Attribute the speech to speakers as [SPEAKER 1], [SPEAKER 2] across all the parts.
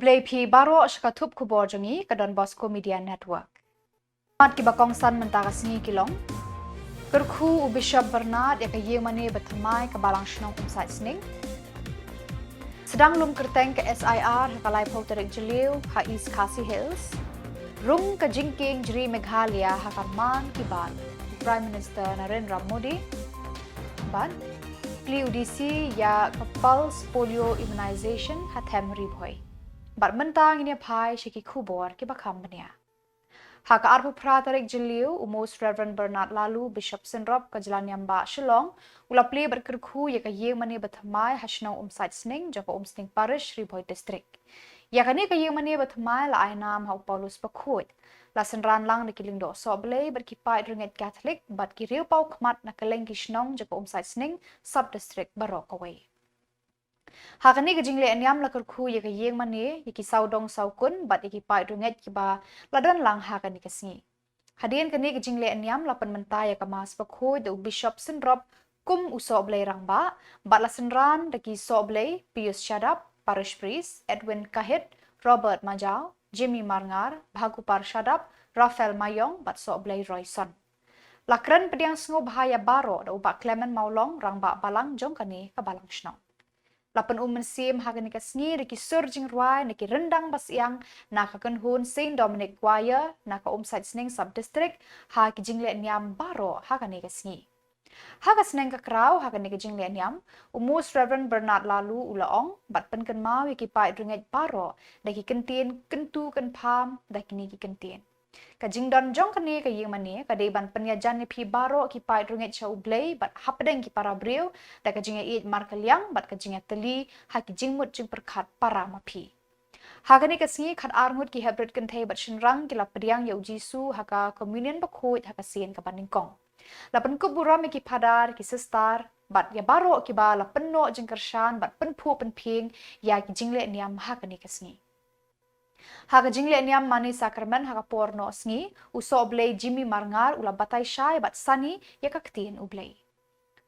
[SPEAKER 1] Ublay pi baro shkatup Khuborjylla ke Bosco Media Network. Mat ki bakong san mentara singi kilong. Kerkhu u Bishop Bernard ya ke yemane bethamai ke balang shnong umsait sning. Sedang lum kerteng ke SIR ke lai poterik Jylliew ha East Khasi Hills. Rung ke jingking jri Meghalaya ha karman kiban. Prime Minister Narendra Modi. Ban Pli UDC ya ke pulse polio immunization ha them ribhoi. Bat mentang ini pai shiki Khubor ki bakam bania. Hak arpu pratarik Jylliew Most Reverend Bernard lalu Bishop Sinrop ke Jalan Yamba Shillong ula pli berkerku ya ke yemani bethamai hashnau umsait sning joko umsting parish ribhoi district. Ya kani ke yemani bethamai la ainam ha Paulus bakut. La senran lang de kiling do soblei berkipai ringet Catholic bat ki riu pau khmat na keleng kishnong joko umsait sning sub district barok away. Hakani ke jingle anyam la kerku ya ke yeng mane ya ki saudong saukun bat ya ki pai runget ki ba ladan lang hakani ke singi. Hadien kani ke jingle anyam la penmenta ya ke mas pakhu de Bishop Sinrop kum uso blai rangba bat la senran de ki so blai Pius Shadap Parish Priest Edwin Kahit Robert Majau Jimmy Marngar Bhagupar Shadap Rafael Mayong bat so blai Royson. Lakran pediang sengo bahaya baro da ubak Clement Maulong rangba balang jong kani ke balang shnong. Lapan mensim hagan ikas ngi riki surging ruai niki rendang basiang naka kenhun Saint Dominic Choir naka umsait sning sub district ha ki jingle nyam baro hagan ikas ngi. Haga seneng ka krau hagan ika jingle nyam Most Reverend Bernard lalu ulaong bat pen ken mau ki pai ringet baro daki kentin kentu ken pam daki niki kentin. Ka jingdon jong kani ka yeng mani ka deban penyajan ni pi baro ki pai runget cha ublei bat hapdeng ki para briu da ka jinga eat markaliang bat ka jinga teli ha ki jingmut jing perkhat para ma pi ha kani ka singi khat arngut ki hybrid kan thei bat shinrang ki la pediang yau jisu ha ka communion ba khoi ha ka sien ka paningkong la pen kubura me ki padar ki sistar bat ya baro ki ba la penno jing kershan bat penpu penping ya ki jingle niam ha kani ka singi. Haka jingle niam mani sakramen haka porno sngi uso oblei Jimmy Marngar ula batai syai bat sani ya kaktin ublei.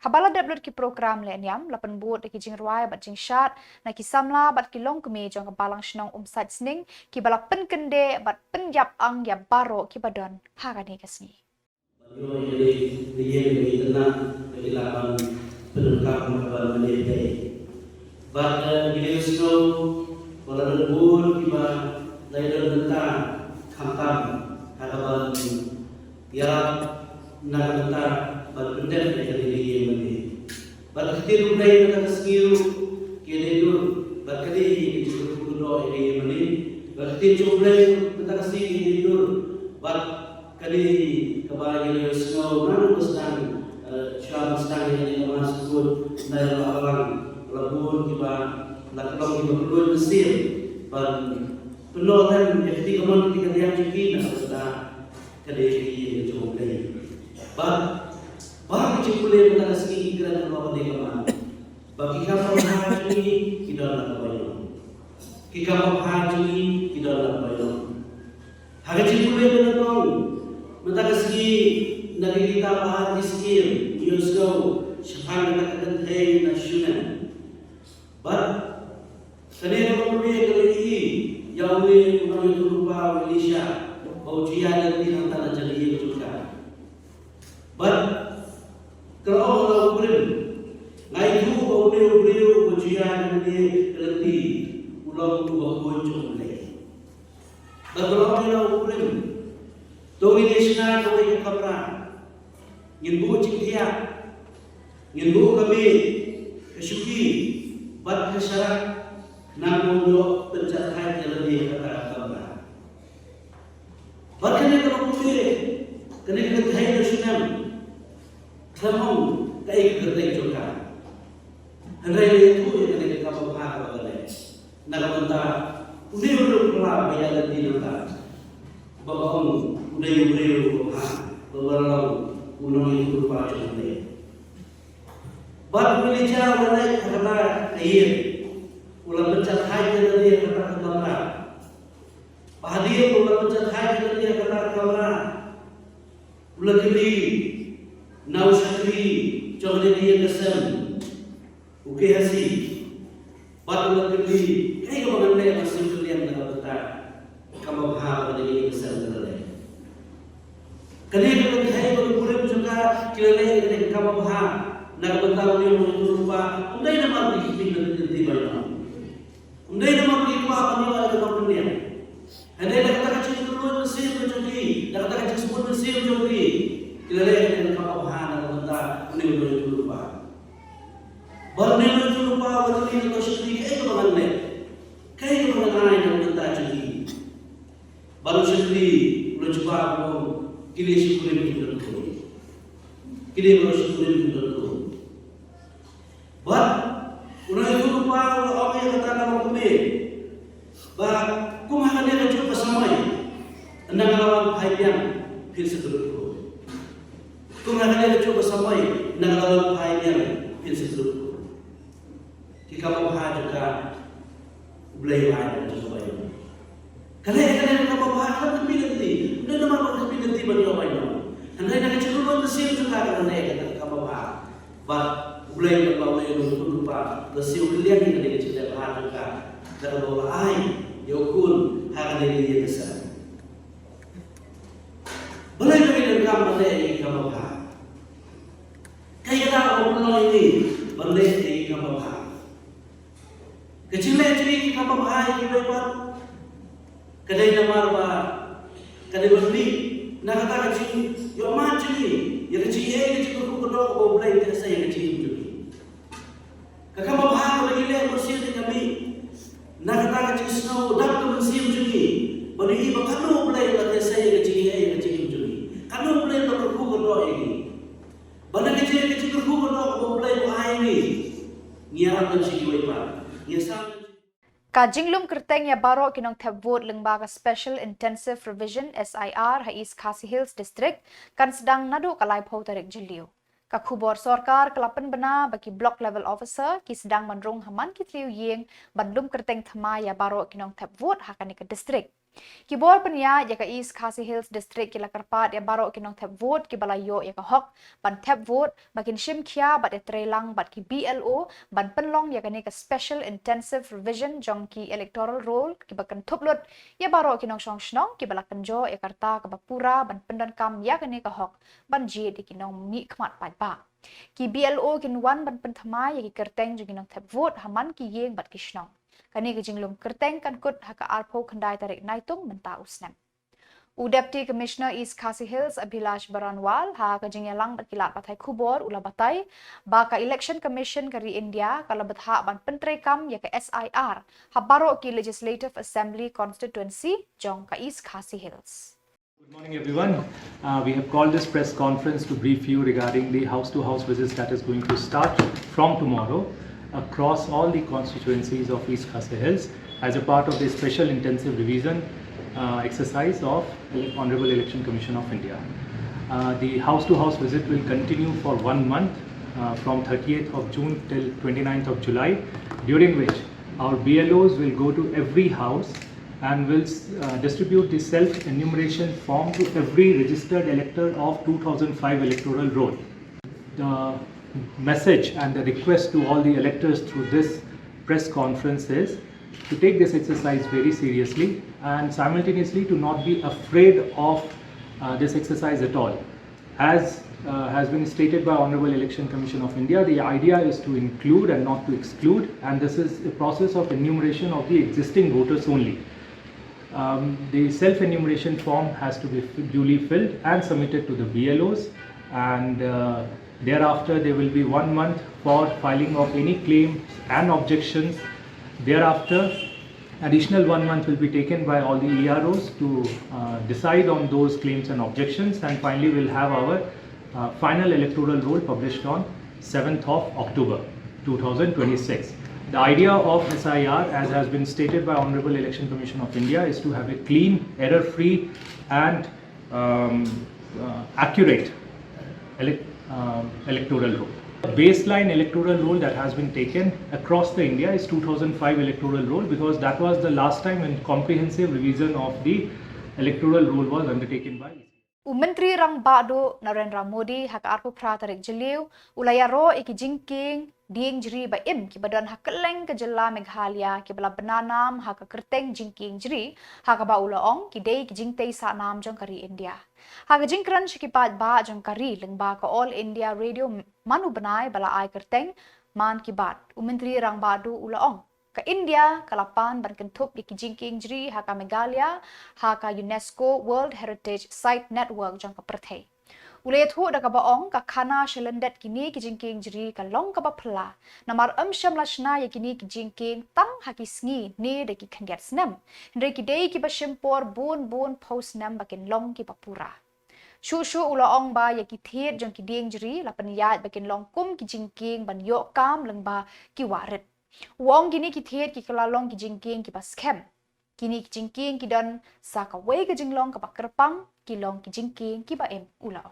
[SPEAKER 1] Habala deblut ki program le niam lapan buat ki jing ruai bat jing shat na ki Samla bat ki long kemi jong balang shnong umsat sning ki bala pen kende bat pen yap ang ya baro ki badon haka ni kasni.
[SPEAKER 2] Yo jadi dia tenang bagi lapan penungkap makabar menjadi. Bat Jylliew snow wala lebur kiba lain tentang khatam hadapan yarab nak tentang berbendel dari diri mandi. Berkhatir budaya nak skill keledur berkali disebut kudo ini mandi. Berkhatir coba tentang skill keledur berkali kebahagiaan semua orang sedang syam sedang ini masuk dalam alam lebur kiba lakukan kiba kedua Mesir dan penolongan yang dikeman ketika dia juga sudah kedai cukup lagi. Bagi cukup lagi kita segi kerana apa dia keman. Bagi kamu haji kita nak bayar. Kita haji kita nak bayar. Haji cukup lagi menentang. Mentang segi negeri kita bahas miskin. Yusuf syafan kita kedai nasional. Seni ekonomi kali yang ini menurut rupa Malaysia Khuborjylla dan antara Jylliew juga. Kalau orang berim, ngai tu beliau Khuborjylla dan dia keleti ulang dua kunjung lagi. Kalau orang berim, togi nasional togi kapra, nyembuh cintia, nyembuh kami kesuki, bat kesyarat. Namun yo pencatat yang lebih kata kata. Bahkan kalau boleh, kena kita hai nasional, kamu kai kerja juga. Hari itu yang kena kita bahas oleh. Nak benda, udah pelan bayar di nanti. Bahkan udah bahas, beberapa unang itu baca oleh. Baru bicara oleh karena air. Ulang pencet hai dari dia kata kamera. Bahagia ulang pencet hai dari dia kata kamera. Ulang kali, nau sakri, coba dia kesem. Oke hasi. Bat ulang kali, jadi kaya mengenai masih kalian dengan betul kamu bahas pada ini besar mengenai kalian kaya bergurau juga kalian dengan kamu bahas nak betul ni untuk lupa undai nama berikut nanti banyak undai nama berikut apa ni ada kamu dunia anda nak kata kacau dulu mesir menjadi nak kata kacau sebut mesir menjadi kalian dengan kamu bahas nak betul ni untuk lupa baru ni lupa betul ni kalau sedih kaya mengenai kaya mengenai yang betul jadi baru sedih belum cuba belum kini syukur betul kini baru syukur betul bah udah itu lupa orang yang kata nama kami bah kumaha dia cuba bersama anda lawan haibian fil sedulur kumaha dia cuba bersama anda lawan haibian fil sedulur kita mau juga belajar dan sebagainya. Kalau kita mau bahas lebih nanti, udah nama lebih nanti bagi orang lain. Anda nak cerita mesir juga kalau kita mau bahas, bah belajar bawa yang lupa, mesir kalian ini kita cerita bahas juga. Kalau bawa air, yokun harga dia besar. Belajar dengan kamu kita mau bahas. Kayak kita mau pulang ini, belajar kita mau bahas. Kecilnya ciri kita bahaya kita buat kedai nama apa kedai beli nak kata kecil yo macam ni ya kecil kecil aku kedok bawa belai biasa yang kecil itu kakak bahaya lagi le bersih dengan kami nak kata kecil snow dak tu bersih macam ni bagi ibu kanu belai biasa yang kecil itu kanu belai dak aku kedok ini bagi kecil aku kedok bawa belai bahaya ni ngiarap dan sigi wipa
[SPEAKER 1] Kajinglum kerteng ya baro kinong tebwot lengbaga Special Intensive Revision SIR ha East Khasi Hills District kan sedang nadu kalai pau tarik Jylliew. Ka Khubor Sorkar kelapan bena bagi Block Level Officer ki sedang menrung haman ki Jylliew yeng bandlum kerteng thama ya baro kinong tebwot ha kani ke district. Khubor penia ya ka East Khasi Hills District kila karpat ya baro kinong tebwot ki balayo ya ka hok ban tebwot bakin shimkhia bat etrelang bat ki BLO ban penlong ya kani ka Special Intensive Revision jong ki Electoral Roll ki bakan thuplot ya baro kinong shnong ki balakan jo ya karta ka bapura ban pendan kam ya kani ka hok ban ji di kinong mi khmat pai ba ki BLO kin wan ban penthama ya ki kerteng jong kinong tebwot haman ki yeng bat ki shnong kani kejinglum kerteng kan kut haka arpo khandai tarik naitung menta usnam. Deputy Commissioner East Khasi Hills Abhilash Baranwal ha kejingyalang berkilat batai Khubor ula batai baka Election Commission kari India kala betha ban pentrekam ya ke SIR ha baro ki Legislative Assembly Constituency jong ka East Khasi Hills.
[SPEAKER 3] Good morning everyone. We have called this press conference to brief you regarding the house-to-house visits that is going to start from tomorrow across all the constituencies of East Khasi Hills as a part of the special intensive revision exercise of the Honorable Election Commission of India. The house-to-house visit will continue for 1 month from 30th of June till 29th of July, during which our BLOs will go to every house and will distribute the self-enumeration form to every registered elector of 2005 Electoral Roll. The message and the request to all the electors through this press conference is to take this exercise very seriously and simultaneously to not be afraid of this exercise at all. As has been stated by Honorable Election Commission of India, the idea is to include and not to exclude, and this is a process of enumeration of the existing voters only. The self-enumeration form has to be duly filled and submitted to the BLOs, and thereafter there will be 1 month for filing of any claims and objections. Thereafter, additional 1 month will be taken by all the EROs to decide on those claims and objections, and finally we'll have our final electoral roll published on 7th of October 2026. The idea of SIR, as has been stated by Honorable Election Commission of India, is to have a clean, error-free and accurate electoral roll. The baseline electoral roll that has been taken across the India is 2005 electoral roll, because that was the last time when comprehensive revision of the electoral roll was undertaken by
[SPEAKER 1] Menteri Rang Bado Narendra Modi hak arpu pra tarik Jylliew ulayaro iki jingking dieng jeri ba im ki badan hakeleng ke Jylla Meghalaya ki bala benanam ha ka kerteng jingking jeri ha ka ba ulaong ki dei ki jingtei sa nam jong kari India ha ka jingkran shikipat ba jong kari leng ba ka All India Radio manu benai bala ai kerteng man ki bat umentri rang badu ulaong ka India kalapan ban kentup di ki jingking jeri ha ka Meghalaya ha ka UNESCO World Heritage Site Network jong ka perthei Ule thu da ka baong ka khana shalendet kini ki jingking jeri ka long ka ba phla namar sham lashna ya kini ki jingking tang ha ki sngi ne de ki khanget snam ndre ki dei ki ba shimpor bun post nam ba kin long ki ba pura shu ula ong ba ya ki thiet jong ki ding jeri la pan ya ba kin long kum ki jingking ban yo kam leng ba ki warit wong kini ki thiet ki kala long ki jingking ki ba scam kini ki jingking ki dan sa ka wei ka jinglong ka ba kerpang ki long ki jingking ki ba em ula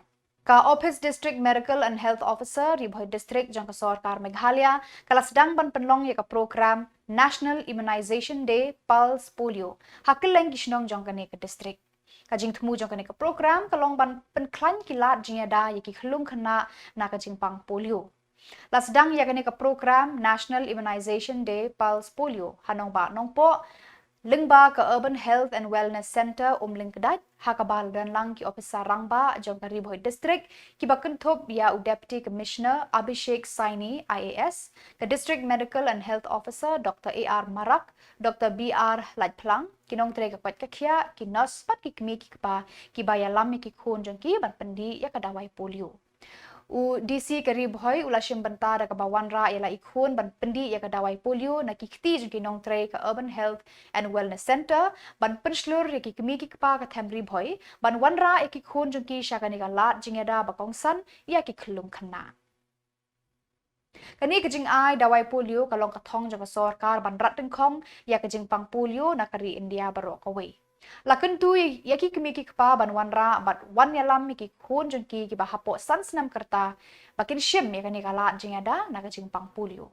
[SPEAKER 1] Ka Office District Medical and Health Officer Ribhoi District jang ka Sarkar Meghalaya kala sedang ban penlong ya ka program National Immunization Day Pulse Polio hakeleng kisnong jang ka ne ka district ka jing thmu jang ka ne ka program kalong ban penklan kilat jinyada ya ki khlung khana na ka jingpang polio la sedang ya ka ne ka program National Immunization Day Pulse Polio hanong ba nongpo Lingba ka Urban Health and Wellness Center Lingkadat hakabal dan lang ki officer rangba jong ka Ribhoi District ki bakenthop ya Deputy Commissioner Abhishek Saini IAS ka District Medical and Health Officer Dr. AR Marak Dr. BR Lajplang kinong tre ka kwat ka khia ki nurse pat ki kmi ki pa ki bayalam ki khon jong ki ban pendi ya ka dawai polio U DC ka Ribhoi ulashim banta da ka bawan ra yala ikhun ban pendi ya ka dawai polio na ki khti jong ki nong tre ka Urban Health and Wellness Center ban penslur ya ki kmi ki pa ka them Ribhoi ban wan ra ya ki khun jong ki shaka ni ka lat jingeda ba kongsan ya ki khlum khana Kani ka jing ai dawai polio ka long ka thong jong ka sarkar ban rat teng khong ya ka jing pang polio na kari India baro ka wei Lakan tu yaki kemi ki kpa ban wan ra bat wan yalam mi ki khon jong ki ba hapo san snam kerta bakin shim ya kani kala jing ada na ka jing pang polio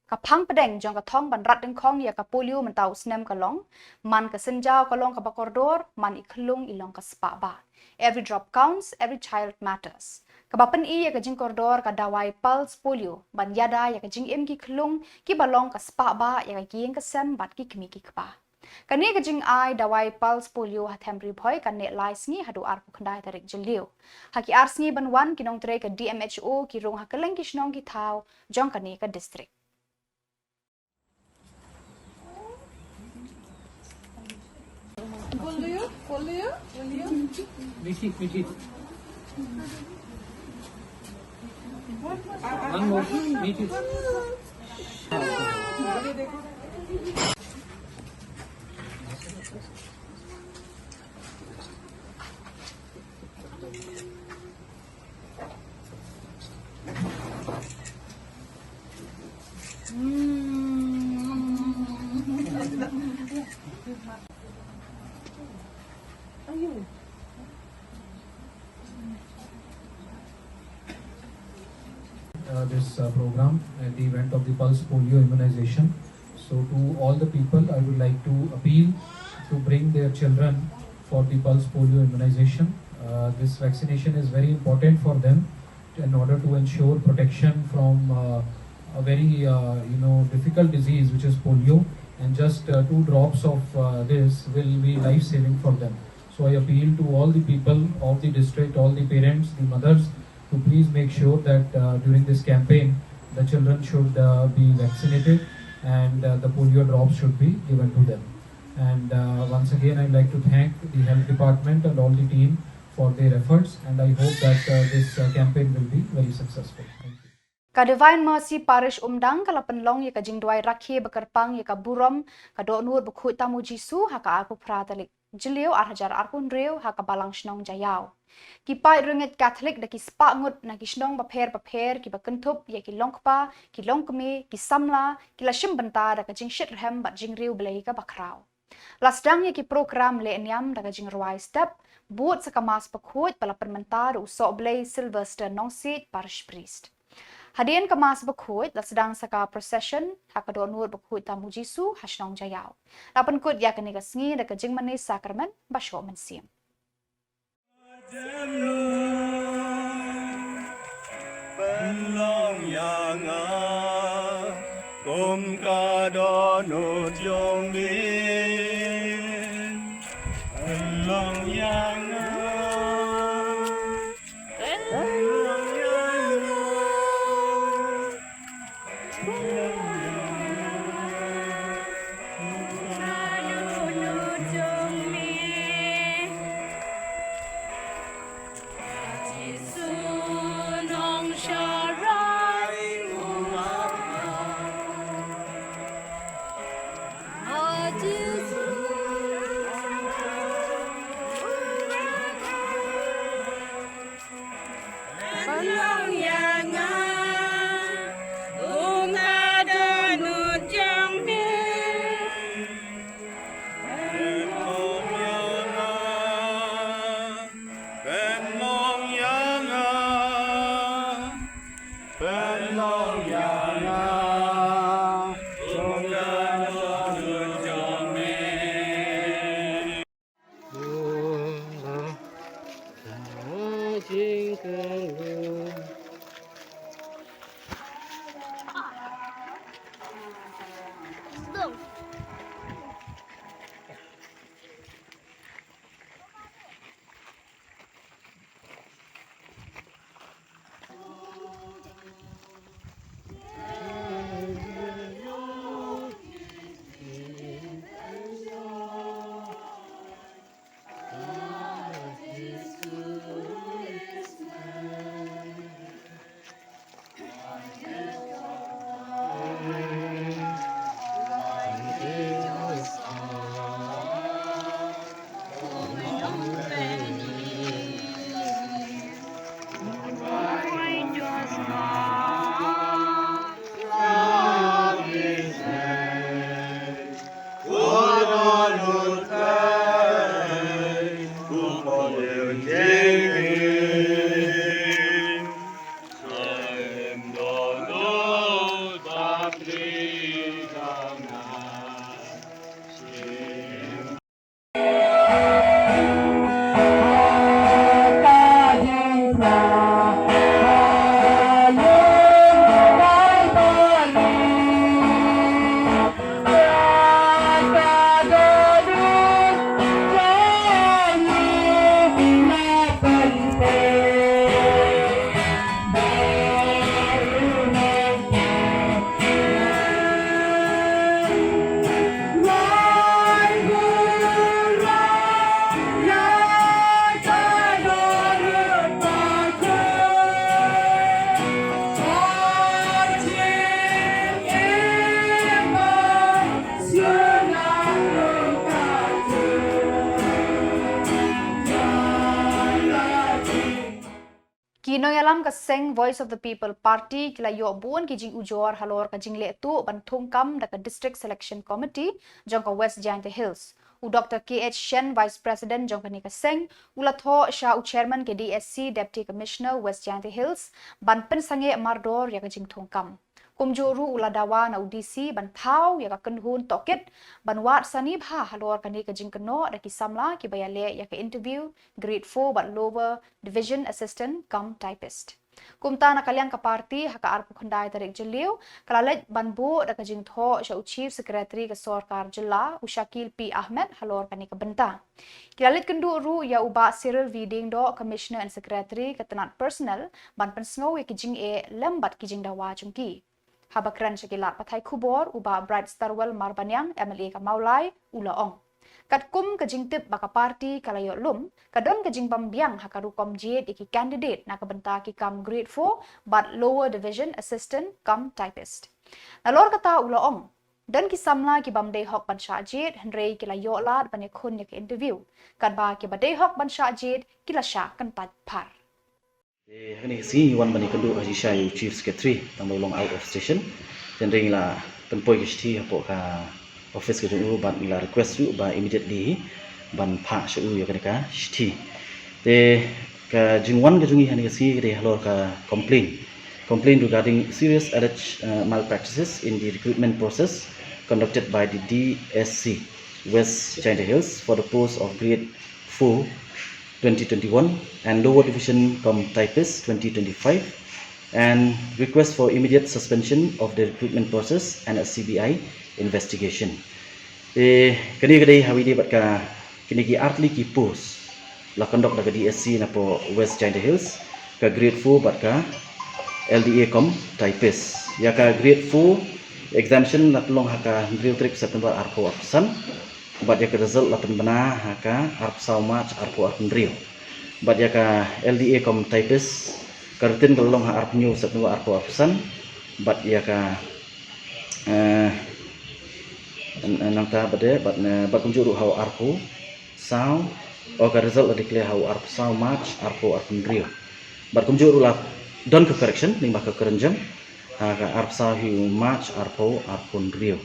[SPEAKER 1] ka phang pedeng jong ka thong ban rat deng khong ya ka polio mentau snam ka long man ka senjau ka long ka ba koridor man ikhlung ilong ka spa ba every drop counts every child matters ka ba pen i ya ka jing koridor ka dawai pulse polio ban yada ya ka jing em ki khlung ki balong ka spa ba ya ka gieng ka sem bat ki kemi ki kpa Kani ka jing ai dawai pulse polio ha them Ribhoi kan ne lai sngi hadu ar ku khandai tarik Jylliew haki ar sngi ban wan kinong tre ka DMHO ki rong ha keleng ki snong ki thau jong kani ka district
[SPEAKER 4] polio one more
[SPEAKER 5] this program at the event of the Pulse Polio immunization. So to all the people, I would like to appeal to bring their children for the Pulse Polio immunization. This vaccination is very important for them in order to ensure protection from a very difficult disease which is polio, and just 2 drops of this will be life-saving for them. So I appeal to all the people of the district, all the parents, the mothers, to please make sure that during this campaign the children should be vaccinated and the polio drops should be given to them. And once again I'd like to thank the health department and all the team for their efforts, and I hope that this campaign will be very successful. Thank you.
[SPEAKER 1] Ka Divine Mercy Parish Umdang kala penlong ya ka jingdwai rakhi bekerpang ya ka buram ka do nur bukhu tamu Jisu ha ka aku pratalik Jylliew ar hajar arkun reu ha ka balang shnong jayau ki pai runget Catholic da ki spa ngut na ki shnong ba pher ki ba kentup ya ki longpa ki longkme ki samla ki la shim banta da ka jing shit rhem ba jing reu blai ka bakrau lasdang ya ki program le nyam da ka jing rwai step buat sa kamas pakhut pala permentar usok blai Sylvester Nongsit parish priest Hadian kemas bekut sedang saka procession hakado nur bekut tamu Jisu hasnong jayau. Lapan kut ya kene kasngi da kajing manis sakramen basho mensim.
[SPEAKER 6] Penlong yang
[SPEAKER 4] nốt dòng miền lòng yang
[SPEAKER 1] Kinoyalam ka seng Voice of the People Party kila yo buon ki jing ujor halor ka jing le tu ban thungkam da ka District Selection Committee jong ka West Giant Hills. U Dr. KH Shen Vice President jong ka ni ka seng ulatho sha u Chairman ke DSC Deputy Commissioner West Giant Hills ban pen sange mardor ya ka jing thungkam. Kumjuru uladawa na UDC ban thau ya ka kenhun toket ban wat sanib ha halor ka ni ka jing keno da ki Samla ki bayale ya ka interview grade 4 ban lower division assistant cum typist. Kumta na kalyang ka party haka arpu khandai tarik Jylliew kalalaj banbu da ka jing tho sha chief secretary ka sarkar Jylla Ushakil P Ahmed halor ka ni ka benta. Kilalit kendu ru ya uba Cyril Viding do commissioner and secretary ka tenat personnel ban pensngau ya ki jing e lambat ki jing dawa chungki. Habakran syakilat patai Khubor uba Bright Starwell Marbanyang MLA ka Maulai ulaong. Kat kum ka jing tip baka party kalayo lum kadon ka jing pambiang hakarukom jed iki candidate na kabenta ki kam grade 4 but lower division assistant cum typist. Nalor kata ulaong dan ki Samla ki bamdei hok ban syajid henrei kalayo lat ban yakun yak interview kan ba ki badei hok ban syajid kila sya kan par.
[SPEAKER 2] Hani si wan bani kendu haji syai chief secretary tambah long out of station dan ring la penpoi kishti hapo ka office ke jung ban ila request yu ba immediately ban pha shu ya ka shti te ka jingwan ke jungi hani si de halor ka complain regarding serious alleged malpractices in the recruitment process conducted by the DSC West Giant Hills for the post of grade 4 2021 and lower division cum typist 2025 and request for immediate suspension of the recruitment process and a CBI investigation. Kini kadai hawi di bat ka kini ki artli ki post la kondok daga DSC na po West Jylla Hills ka grade 4 bat ka LDA com typist ya ka grade 4 exemption la tulong haka drill trip September arpo arsan bat ya ka result la penbana haka arpsau March arpo arpun drill bat ya ka LDA com typist kartin kalong ha arp new September arpo arsan bat ya ka nangta bade bat kunjuru hau arpo sau ka result la declare hau arpsau March arpo arpun drill bat kunjuru la don ke correction ning baka kerenjam ka arpsau hu March arpo arpun drill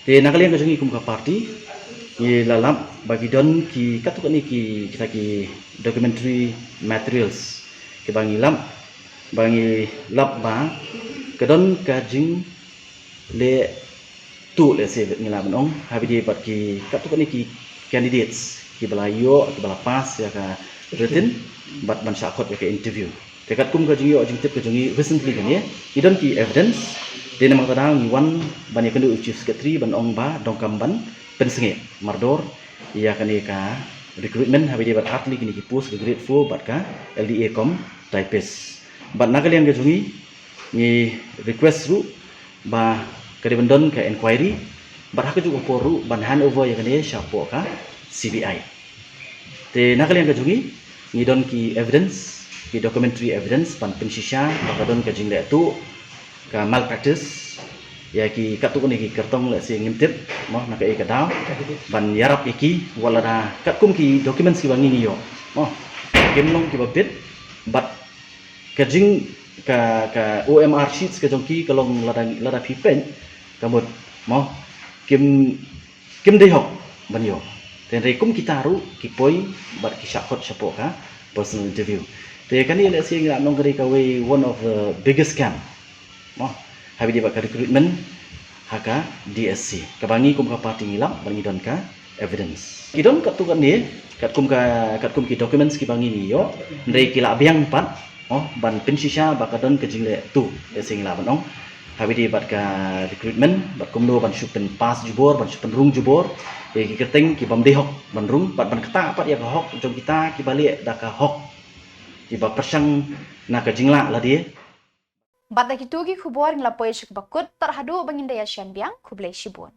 [SPEAKER 2] te nakalian ka jungi kum ka party ye lalap bagi don ki katuk ni ki kita ki documentary materials ke bangi lap ba ke don ka jing le tu le se ngila benong habi di pat ki katuk ni ki candidates ki balayo ki bala pass ya ka written bat ban syakot ya ka interview tekat kum ka jungi o jing tip ka jungi recently kan ye idon ki evidence de namang tadang ni wan ban ya kendu chief secretary ban ong ba dongkam ban pensenge mardor ia kani ka recruitment habi dia bat atli kini ki post ke grade 4 bat ka LDA com typist bat nakalian ke jungi ni request ru ba kadi bendon ka inquiry bat hak juga poru ban handover ya kani syapo ka CBI te nakalian ke jungi ni don ki evidence ki documentary evidence ban pensisha bakadon ka jingle tu ka malpractice ya ki katuk ni ki kertong la si ngintip moh nak ka daw ban yarap iki wala da katkum ki documents ki bangi yo moh kemlong ki babit bat kajing ka OMR sheets ka jongki kalong lada pipen kamut moh kim dei hok ban yo ten rekum kita ru ki poi bat ki syakot syapo ka personal interview te kani la si nong kari ka way one of the biggest scam moh habi dia bakal recruitment haka DSC kabangi kum ka party ngilap bangi don ka evidence idon katukan ni katkum ki documents ki bangi ni yo ndai kila biang pat ban pensisha bakadon ke jingle tu sing la banong habi dia bat ka recruitment bat kumdo ban shupen pass jubor ban shupen rung jubor ki keteng ki bam dehok ban rung bat ban kata pat ya ka hok jom kita ki balik da ka hok ki ba persang na ka jingla la dia
[SPEAKER 1] Bata kitugi Khubor nglapoy shik bakut terhadu bangin daya shan biang kublai shibun.